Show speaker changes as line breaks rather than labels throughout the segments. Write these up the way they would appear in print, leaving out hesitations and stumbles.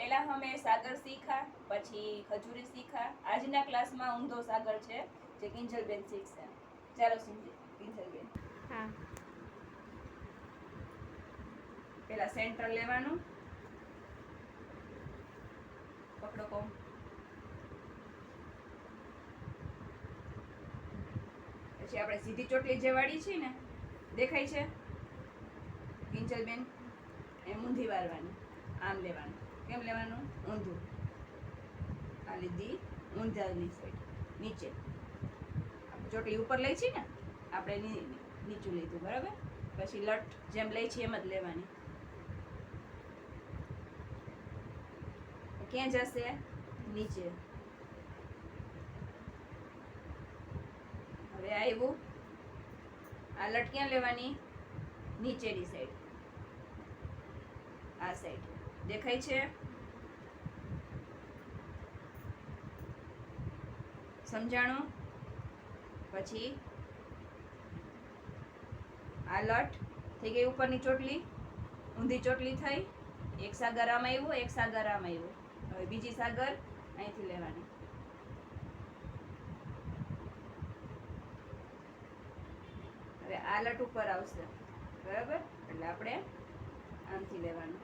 પહેલા અમે સાગર શીખા, પછી ખજૂરી શીખા. આજના ક્લાસમાં ઊંધો સાગર છે જે કિંજલબેન શીખશે. ચાલો કિંજલબેન.
હા.
પહેલા સેન્ટર લેવાનું, પકડો કહું. પછી આપણે સીધી ચોટલી જે વાળી છે ને, દેખાય છે કિંજલબેન? એમ ઊંધી વાળવાની, આમ લેવાનું. કેમ લેવાનું? ઊંધું. આ લીધી ઊંધાની સાઈડ, નીચે. ચોટલી ઉપર લઈ છીએ ને, આપણે નીચું લીધું, બરાબર? પછી લટ જેમ લઈ છીએ એમ જ લેવાની. ક્યાં જશે? નીચે. હવે આવ્યું, આ લટ ક્યાં લેવાની? નીચેની સાઈડ, આ સાઈડ. દેખાય છે? સમજાણું? પછી આ લટ થઈ ગઈ ઉપરની ચોટલી, ઊંધી ચોટલી થઈ. એક સાગર આમ આવ્યું, એક સાગર આમ આવ્યું. હવે બીજી સાગર અહીંથી લેવાની. હવે આ લટ ઉપર આવશે, બરાબર? એટલે આપણે આમથી લેવાનું.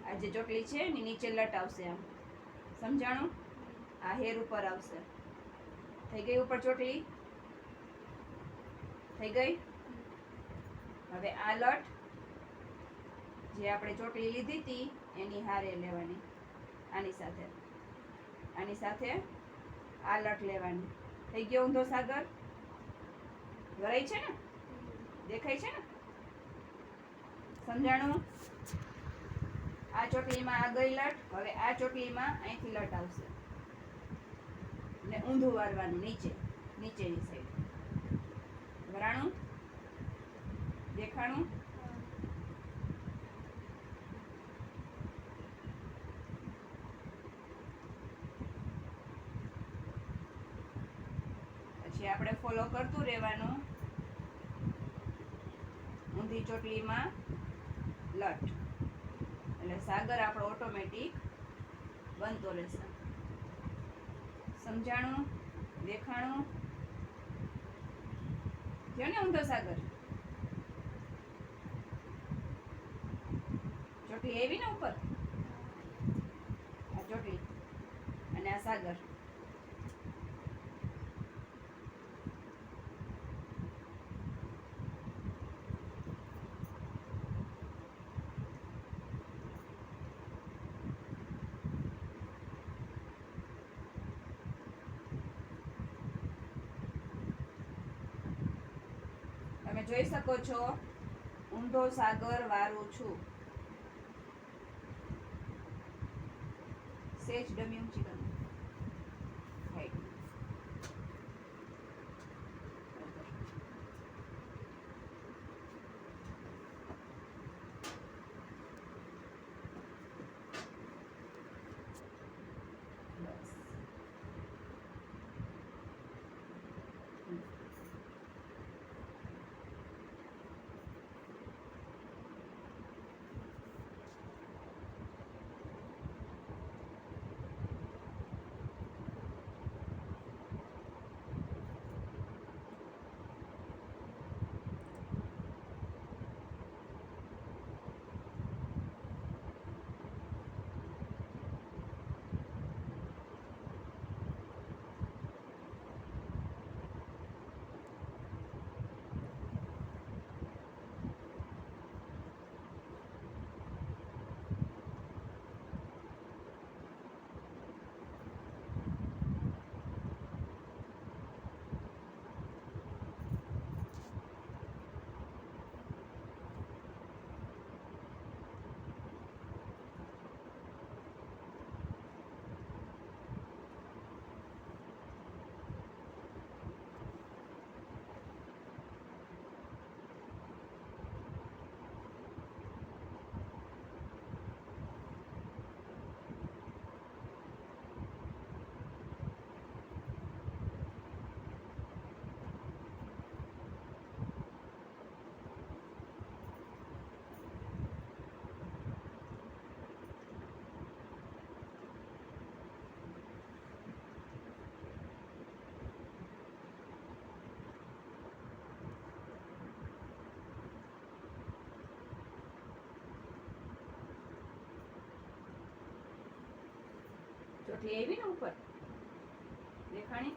આ જે ચોટલી છે એની નીચે લટ આવશે, આમ. સમજાણું? આ હેર ઉપર આવશે. થઈ ગઈ ઉપર ચોટલી? થઈ ગઈ? હવે આ લટ જે આપણે ચોટલી લીધી હતી એની હારે લેવાની, આની સાથે. આની સાથે આ લટ લેવાની. થઈ ગયો ઊંધો સાગર? વરાય છે ને? દેખાય છે ને? સમજાણું? આ ચોટલીમાં આ ગઈ લટ. હવે આ ચોટલીમાં અહીંથી લટ આવશે ને ઊંધું વાળવાનું, નીચે, નીચેની સાઈડ. વરાણું? દેખાણું? પછી આપણે ફોલો કરતું રહેવાનું. ઊંધી ચોટલીમાં લટ એટલે સાગર આપણો ઓટોમેટિક બનતો રહેશે. સમજાણું? દેખાણું? થયો ને ઊંધો સાગર? ચોટલી આવી ને ઉપર? આ ચોટલી અને આ સાગર. તમે જોઈ શકો છો ઊંધો સાગર વારું છું. સેજ ડમી ઊંચી કર. ચોટલી આવી ને ઉપર દેખાણી.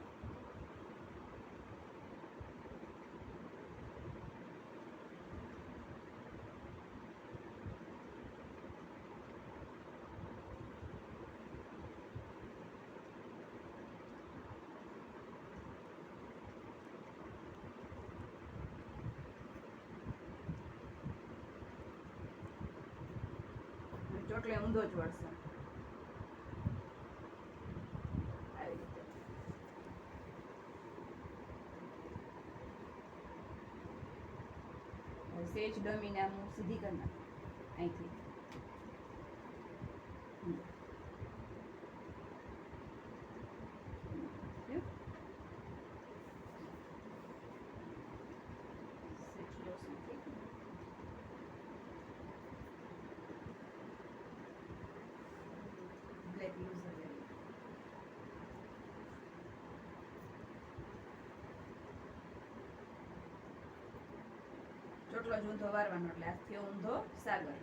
ચોટલે ઊંધો જ વળશે આવી રીતે. સેજ ડમીને આમ સીધી કરી નાખ અહીંથી. બ્લેક યુઝ ચોટલો જ ઊંધો વારવાનો એટલે આ થયો ઊંધો સાગર.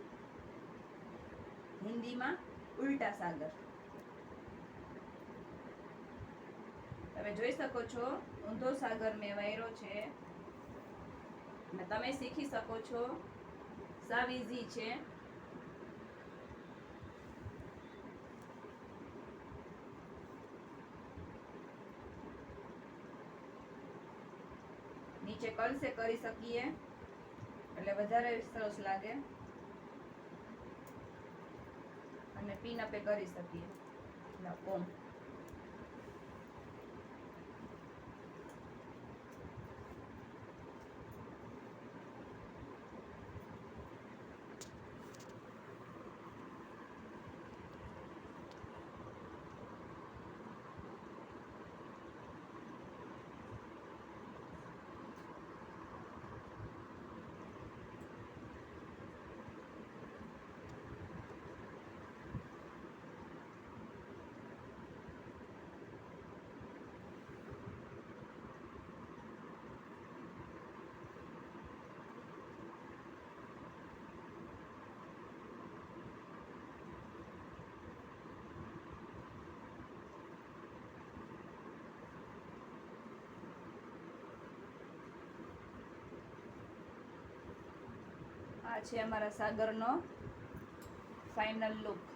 હિન્દીમાં ઉલ્ટા સાગર. તમે જોઈ શકો છો ઊંધો સાગર મેં વાયરો છે અને તમે શીખી શકો છો. સાવ ઈઝી છે. નીચે કલસે કરી શકીએ એટલે વધારે સરસ લાગે અને પિન આપે કરી શકીએ. ઓમ આ છે અમારા સાગરનો ફાઇનલ લુક.